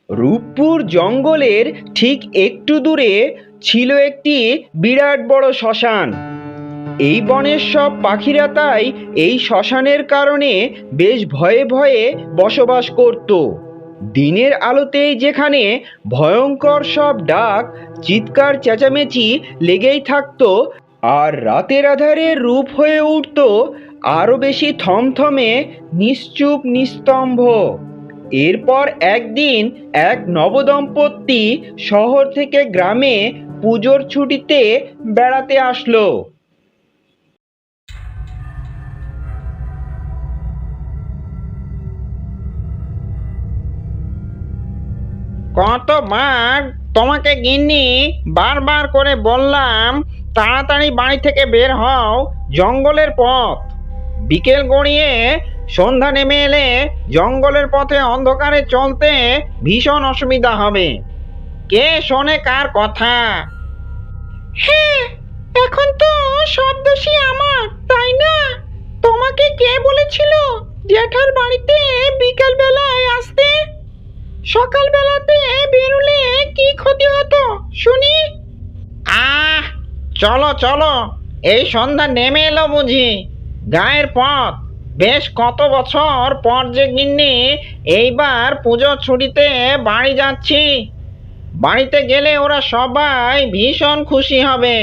রূপপুর জঙ্গলের ঠিক একটু দূরে ছিল একটি বিরাট বড় শ্মশান। এই বনের সব পাখিরা তাই এই শ্মশানের কারণে বেশ ভয়ে ভয়ে বসবাস করত। দিনের আলোতেই যেখানে ভয়ঙ্কর সব ডাক, চিৎকার, চেঁচামেচি লেগেই থাকতো, আর রাতের আধারে রূপ হয়ে উঠত আরো বেশি থমথমে, নিশ্চুপ, নিস্তম্ভ। এরপর একদিন এক নবদম্পতি শহর থেকে গ্রামে পুজোর ছুটিতে বেড়াতে আসলো। কতবার তোমাকে গিন্নি বারবার করে বললাম তাড়াতাড়ি বাড়ি থেকে বের হও, জঙ্গলের পথ। বিকেল গড়িয়ে সন্ধ্যা নেমে এলে জঙ্গলের পথে অন্ধকারে চলতে ভীষণ অসুবিধা হবে। কে শোনে কার কথা? হ্যাঁ, এখন তো সব দোষী আমার, তাই না? তোমাকে কে বলেছিল জ্যাঠার বাড়িতে বিকেল বেলায় আসতে? সকালবেলাতে বেরোলে কি ক্ষতি হতো শুনি? আহ, চলো চলো, এই সন্ধ্যা নেমে এলো বুঝি। গায়ের পথ। বেশ কত বছর পর যে গিন্নি এইবার পুজোর ছুটিতে বাড়ি যাচ্ছি। বাড়িতে গেলে ওরা সবাই ভীষণ খুশি হবে।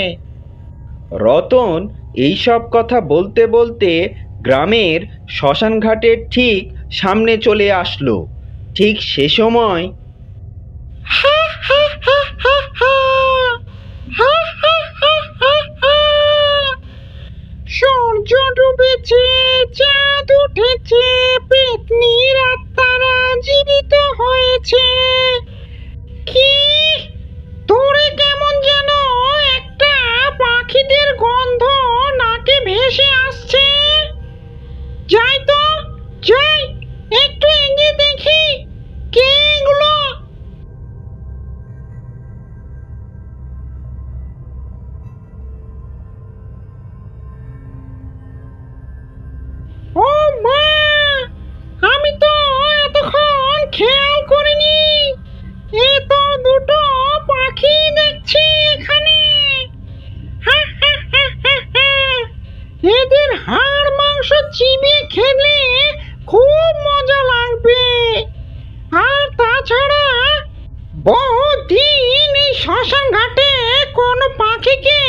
রতন এইসব কথা বলতে বলতে গ্রামের শ্মশান ঘাটের ঠিক সামনে চলে আসলো। ঠিক সে সময় হা হা হা হা হা, হা হা হা হা হা। সূর্য ডুবেছে, চাঁদ উঠেছে, পেত্নীর আত্মারা জীবিত হয়েছে। কি দূরে কেমন যেন একটা পাখিদের গন্ধ নাকে ভেসে আসছে। যাই তো, যাই, একটু এগিয়ে দেখি কে এগুলো। ও মা, আমি তো এতক্ষণ খেয়াল করিনি। এ তো দুটো পাখি দেখছি এখানে। হা হা হা হা হা। এদের হাড় মাংস চিবিয়ে খেলে খুব মজা লাগবে। আর তাছাড়া বহুদিন এই শ্মশান ঘাটে কোনো পাখিকে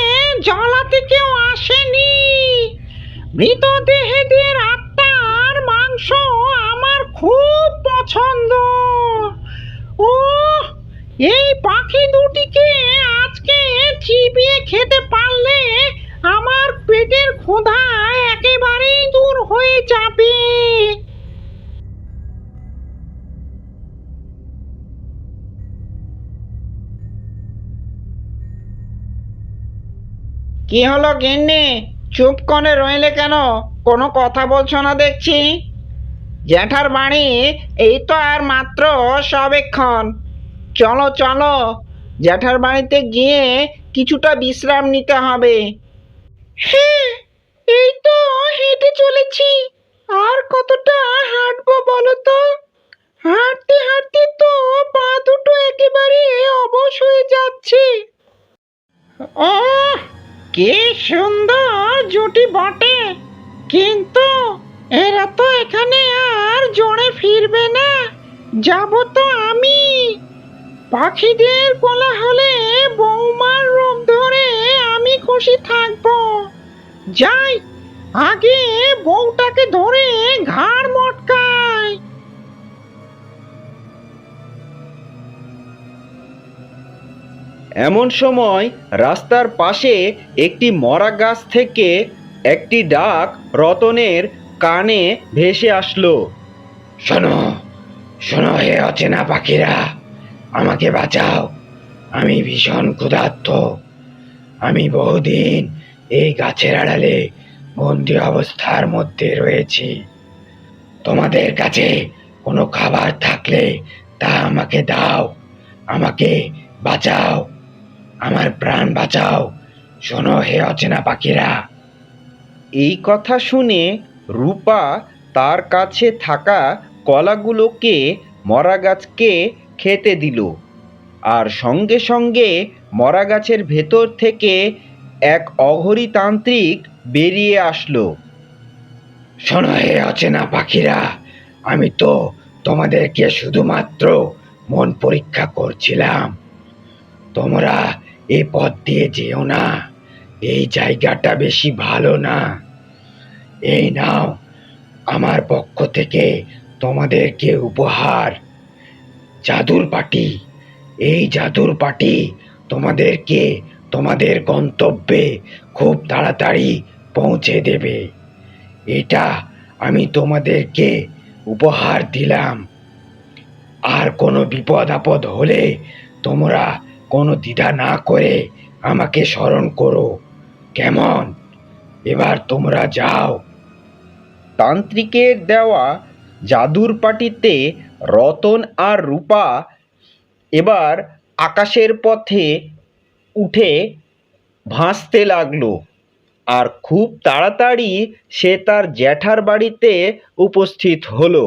জ্বালাতে কেউ আসেনি। মৃতদেহদের আত্মার মাংস আমার খুব পছন্দ। ও, এই পাখি দুটিকে আজকে চিবিয়ে খেতে পারলে আমার পেটের ক্ষুধা একেবারেই দূর হয়ে যাবে। কি হলো গিন্নি, চুপ করে রইলে কেন? কোনো কথা বলছো না দেখছি। জ্যাঠার বাড়ি এই তো আর মাত্র সবেক্ষণ। চলো চলো, জ্যাঠার বাড়িতে গিয়ে কিছুটা বিশ্রাম নিতে হবে। হ্যাঁ, এই তো হেঁটে চলেছি। আর কতটা হাঁটবো বলো তো? হাঁটতে হাঁটতে তো পা দুটো একেবারে অবশ হয়ে যাচ্ছে। ও, কি সুন্দর জুটি বটে, কিন্তু এরা তো এখানে আর জোরে ফিরবে না। যাব তো আমি। পাখিদের কোলাহলে বৌমার রূপ ধরে আমি খুশি থাকবো। যাই, আগে বউটাকে ধরে ঘাড় মটকাই। এমন সময় রাস্তার পাশে একটি মরা গাছ থেকে একটি ডাক রতনের কানে ভেসে আসলো। শোনো, শোনো হে অচেনা পাখিরা, আমাকে বাঁচাও। আমি ভীষণ ক্ষুধার্ত। আমি বহুদিন এই গাছের আড়ালে বন্দি অবস্থার মধ্যে রয়েছি। তোমাদের কাছে কোনো খাবার থাকলে তা আমাকে দাও। আমাকে বাঁচাও, আমার প্রাণ বাঁচাও। শোনো হে অচেনা পাখিরা। এই কথা শুনে রূপা তার কাছে থাকা কলাগুলোকে মরা গাছকে খেতে দিল, আর সঙ্গে সঙ্গে মরা গাছের ভেতর থেকে এক অঘরী তান্ত্রিক বেরিয়ে আসলো। শোনো হে অচেনা পাখিরা, আমি তো তোমাদেরকে শুধুমাত্র মন পরীক্ষা করছিলাম। তোমরা এই পথ দিয়ে যেও না, এই জায়গাটা বেশি ভালো না। এই নাও আমার পক্ষ থেকে তোমাদেরকে উপহার, জাদুর পাটি। এই জাদুর পাটি তোমাদেরকে তোমাদের গন্তব্যে খুব তাড়াতাড়ি পৌঁছে দেবে। এটা আমি তোমাদেরকে উপহার দিলাম। আর কোনো বিপদ আপদ হলে তোমরা কোনো দ্বিধা না করে আমাকে স্মরণ করো, কেমন? এবার তোমরা যাও। তান্ত্রিকের দেওয়া জাদুর পাটিতে রতন আর রূপা এবার আকাশের পথে উঠে ভাসতে লাগলো, আর খুব তাড়াতাড়ি সে তার জ্যাঠার বাড়িতে উপস্থিত হলো।